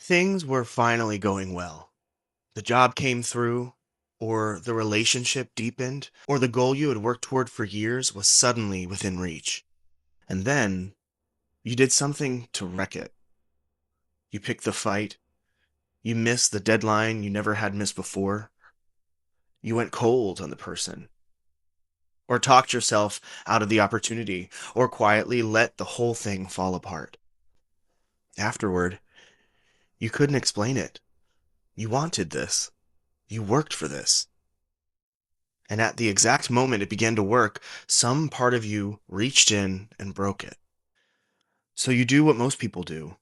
Things were finally going well. The job came through, or the relationship deepened, or the goal you had worked toward for years was suddenly within reach. And then you did something to wreck it. You picked the fight. You missed the deadline you never had missed before. You went cold on the person, or talked yourself out of the opportunity, or quietly let the whole thing fall apart. Afterward, you couldn't explain it. You wanted this. You worked for this. And at the exact moment it began to work, some part of you reached in and broke it. So you do what most people do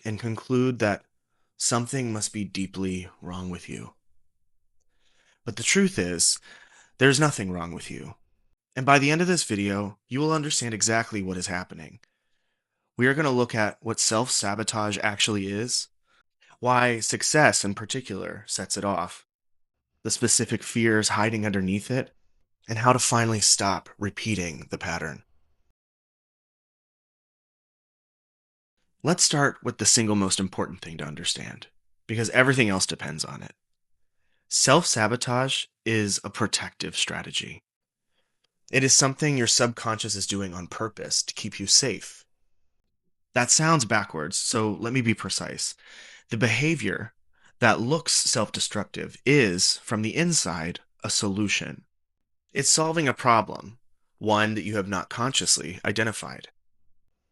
and conclude that something must be deeply wrong with you. But the truth is, there's nothing wrong with you. And by the end of this video, you will understand exactly what is happening. We are going to look at what self-sabotage actually is, why success in particular sets it off, the specific fears hiding underneath it, and how to finally stop repeating the pattern. Let's start with the single most important thing to understand, because everything else depends on it. Self-sabotage is a protective strategy. It is something your subconscious is doing on purpose to keep you safe. That sounds backwards, so let me be precise. The behavior that looks self-destructive is, from the inside, a solution. It's solving a problem, one that you have not consciously identified.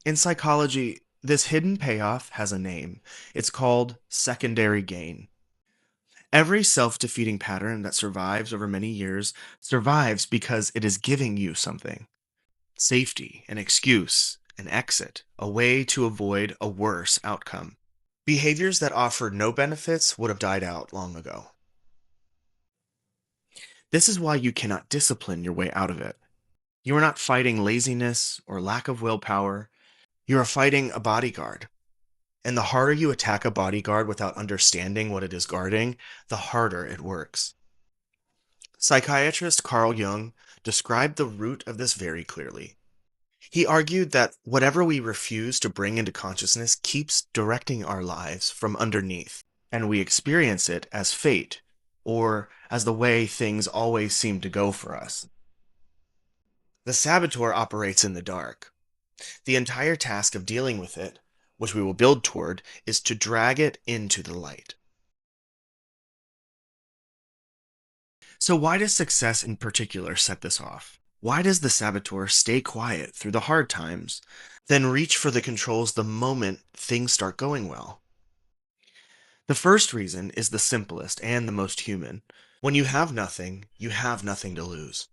In psychology, this hidden payoff has a name. It's called secondary gain. Every self-defeating pattern that survives over many years survives because it is giving you something. Safety, an excuse, an exit, a way to avoid a worse outcome. Behaviors that offered no benefits would have died out long ago. This is why you cannot discipline your way out of it. You are not fighting laziness or lack of willpower. You are fighting a bodyguard. And the harder you attack a bodyguard without understanding what it is guarding, the harder it works. Psychiatrist Carl Jung described the root of this very clearly. He argued that whatever we refuse to bring into consciousness keeps directing our lives from underneath, and we experience it as fate, or as the way things always seem to go for us. The saboteur operates in the dark. The entire task of dealing with it, which we will build toward, is to drag it into the light. So why does success in particular set this off? Why does the saboteur stay quiet through the hard times, then reach for the controls the moment things start going well? The first reason is the simplest and the most human. When you have nothing, you have nothing to lose.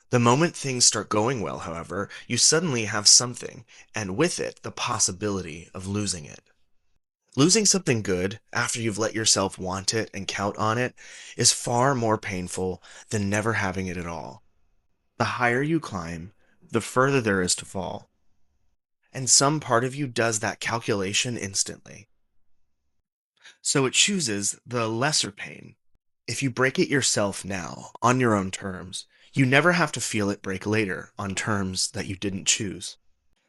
The moment things start going well, however, you suddenly have something, and with it, the possibility of losing it. Losing something good after you've let yourself want it and count on it is far more painful than never having it at all. The higher you climb, the further there is to fall. And some part of you does that calculation instantly. So it chooses the lesser pain. If you break it yourself now, on your own terms, you never have to feel it break later on terms that you didn't choose.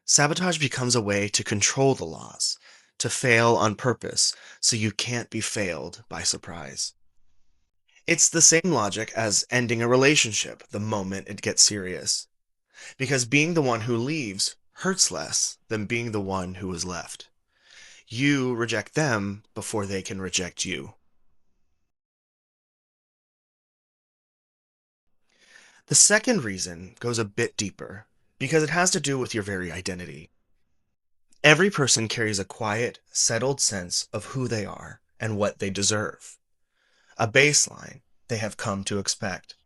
Sabotage becomes a way to control the laws, to fail on purpose, so you can't be failed by surprise. It's the same logic as ending a relationship the moment it gets serious, because being the one who leaves hurts less than being the one who is left. You reject them before they can reject you. The second reason goes a bit deeper, because it has to do with your very identity. Every person carries a quiet, settled sense of who they are and what they deserve, a baseline they have come to expect.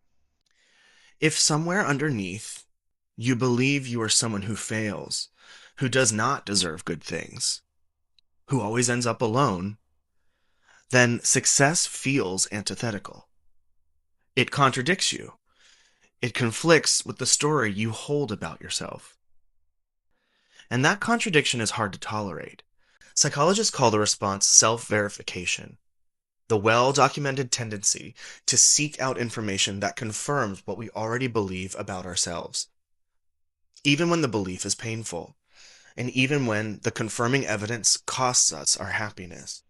If somewhere underneath you believe you are someone who fails, who does not deserve good things, who always ends up alone, then success feels antithetical. It contradicts you. It conflicts with the story you hold about yourself. And that contradiction is hard to tolerate. Psychologists call the response self-verification, the well-documented tendency to seek out information that confirms what we already believe about ourselves, even when the belief is painful, and even when the confirming evidence costs us our happiness.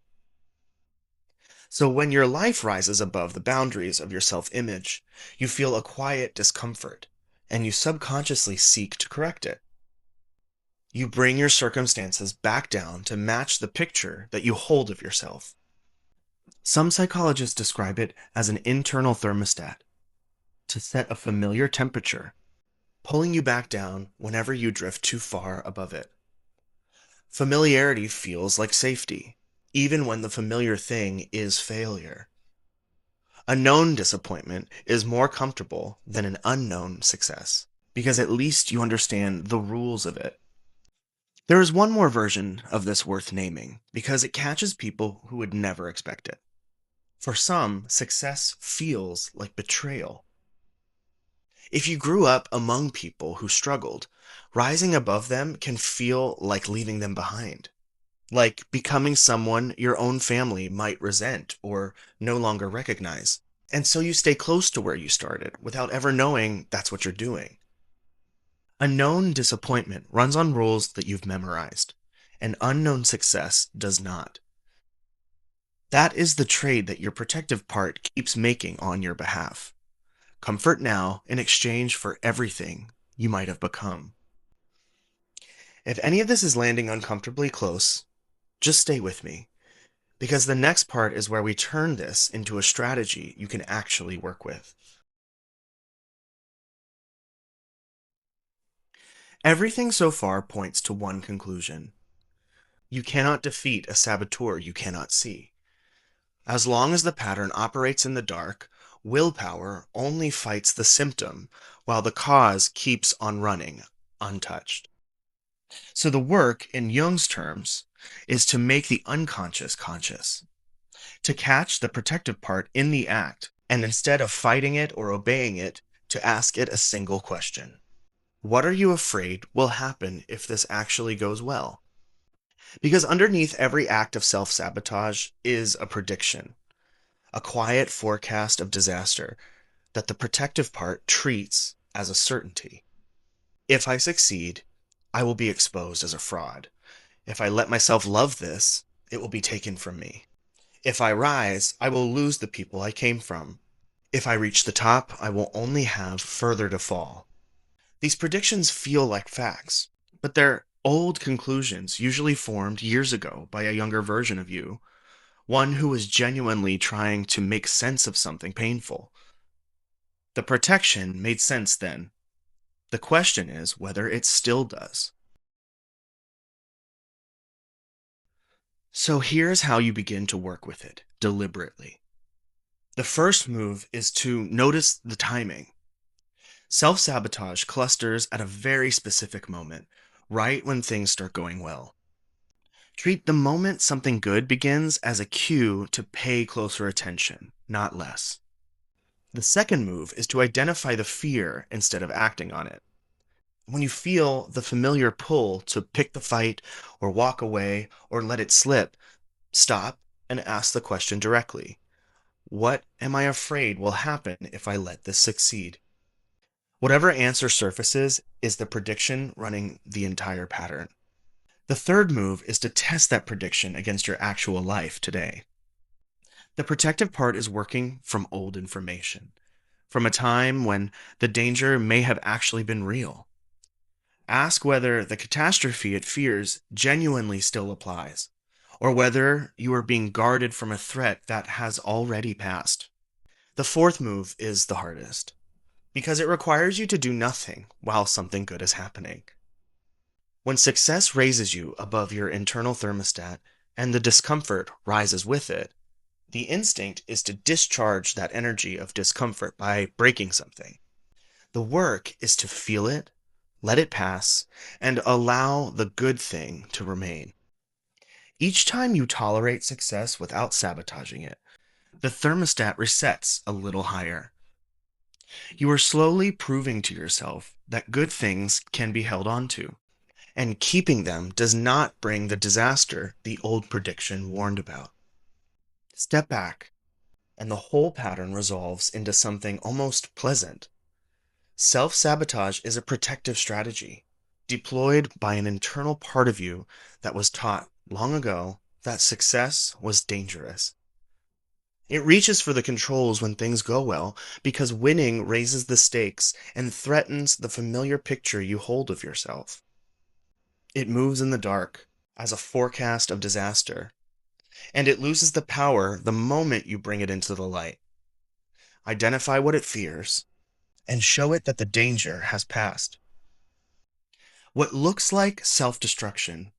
So when your life rises above the boundaries of your self image, you feel a quiet discomfort, and you subconsciously seek to correct it. You bring your circumstances back down to match the picture that you hold of yourself. Some psychologists describe it as an internal thermostat to set a familiar temperature, pulling you back down whenever you drift too far above it. Familiarity feels like safety, even when the familiar thing is failure. A known disappointment is more comfortable than an unknown success, because at least you understand the rules of it. There is one more version of this worth naming, because it catches people who would never expect it. For some, success feels like betrayal. If you grew up among people who struggled, rising above them can feel like leaving them behind, like becoming someone your own family might resent or no longer recognize. And so you stay close to where you started without ever knowing that's what you're doing. A known disappointment runs on rules that you've memorized. An unknown success does not. That is the trade that your protective part keeps making on your behalf. Comfort now in exchange for everything you might have become. If any of this is landing uncomfortably close, just stay with me, because the next part is where we turn this into a strategy you can actually work with. Everything so far points to one conclusion. You cannot defeat a saboteur you cannot see. As long as the pattern operates in the dark, willpower only fights the symptom while the cause keeps on running, untouched. So the work, in Jung's terms, is to make the unconscious conscious, to catch the protective part in the act, and instead of fighting it or obeying it, to ask it a single question. What are you afraid will happen if this actually goes well? Because underneath every act of self sabotage is a prediction, a quiet forecast of disaster that the protective part treats as a certainty. If I succeed, I will be exposed as a fraud. If I let myself love this, it will be taken from me. If I rise, I will lose the people I came from. If I reach the top, I will only have further to fall. These predictions feel like facts, but they're old conclusions usually formed years ago by a younger version of you, one who was genuinely trying to make sense of something painful. The protection made sense then. The question is whether it still does. So here's how you begin to work with it deliberately. The first move is to notice the timing. Self sabotage clusters at a very specific moment, right when things start going well. Treat the moment something good begins as a cue to pay closer attention, not less. The second move is to identify the fear instead of acting on it. When you feel the familiar pull to pick the fight or walk away or let it slip, stop and ask the question directly. What am I afraid will happen if I let this succeed? Whatever answer surfaces is the prediction running the entire pattern. The third move is to test that prediction against your actual life today. The protective part is working from old information, from a time when the danger may have actually been real. Ask whether the catastrophe it fears genuinely still applies, or whether you are being guarded from a threat that has already passed. The fourth move is the hardest, because it requires you to do nothing while something good is happening. When success raises you above your internal thermostat and the discomfort rises with it, the instinct is to discharge that energy of discomfort by breaking something. The work is to feel it, let it pass, and allow the good thing to remain. Each time you tolerate success without sabotaging it, the thermostat resets a little higher. You are slowly proving to yourself that good things can be held on to, and keeping them does not bring the disaster the old prediction warned about. Step back, and the whole pattern resolves into something almost pleasant. Self sabotage is a protective strategy, deployed by an internal part of you that was taught long ago that success was dangerous. It reaches for the controls when things go well because winning raises the stakes and threatens the familiar picture you hold of yourself. It moves in the dark as a forecast of disaster, and it loses the power the moment you bring it into the light. Identify what it fears and show it that the danger has passed. What looks like self-destruction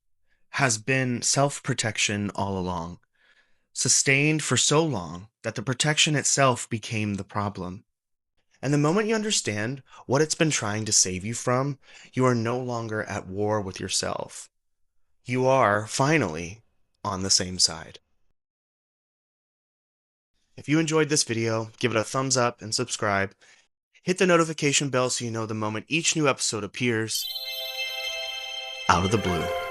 has been self-protection all along, sustained for so long that the protection itself became the problem. And the moment you understand what it's been trying to save you from, you are no longer at war with yourself. You are, finally, on the same side. If you enjoyed this video, give it a thumbs up and subscribe. Hit the notification bell so you know the moment each new episode appears out of the blue.